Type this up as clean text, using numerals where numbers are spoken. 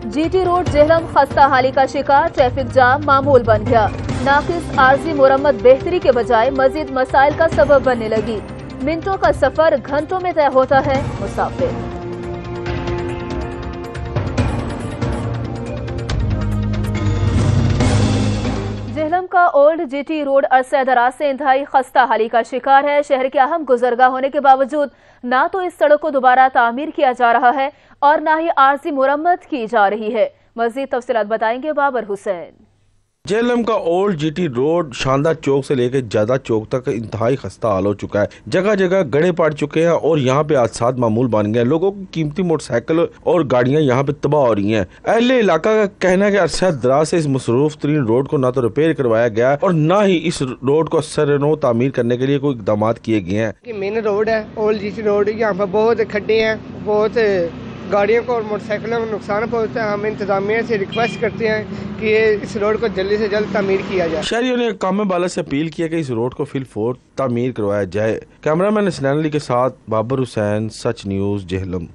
GT road Jhelum खस्ता हाली का शिकार, ट्रैफिक जाम मामूल बन गया। नाकिस आर्जी मुरम्मत बेहतरी के बजाय मजीद मसाइल का सबब बनने लगी। मिनटों का सफर घंटों में तय होता है मुसाफिर। जेहलम का ओल्ड जीटी रोड अरसे दराज से इंतहाई खस्ता हाली का शिकार है। शहर के अहम गुजरगाह होने के बावजूद ना तो इस सड़क को दोबारा तामीर किया जा रहा है और ना ही आर्जी मुरम्मत की जा रही है। मजीद तफसीलात बताएंगे बाबर हुसैन। जेहलम का ओल्ड जीटी रोड शानदार चौक से लेकर ज्यादा चौक तक इंतहाई खस्ता हाल हो चुका है। जगह जगह गड्ढे पड़ चुके हैं और यहाँ पे हादसात मामूल बन गए हैं। लोगों की कीमती मोटरसाइकिल और गाड़ियां यहाँ पे तबाह हो रही हैं। अहले इलाका का कहना है कि अरसा दराज से इस मसरूफ तरीन रोड को ना तो रिपेयर करवाया गया और ना ही इस रोड को सरनो तामीर करने के लिए कोई इकदाम किए गए हैं। मेन रोड है ओल्ड जीटी रोड, यहाँ पर बहुत खड्डे हैं, बहुत गाड़ियों को और मोटरसाइकिलों को नुकसान पहुंचता है। हम इंतजामिया से रिक्वेस्ट करते हैं कि इस रोड को जल्दी से जल्द तामीर किया जाए। शहरियों ने काम बाला से अपील किया कि इस रोड को फिलफोर तामीर करवाया जाए। कैमरामैन हसनैन अली के साथ बाबर हुसैन, सच न्यूज़, जेहलम।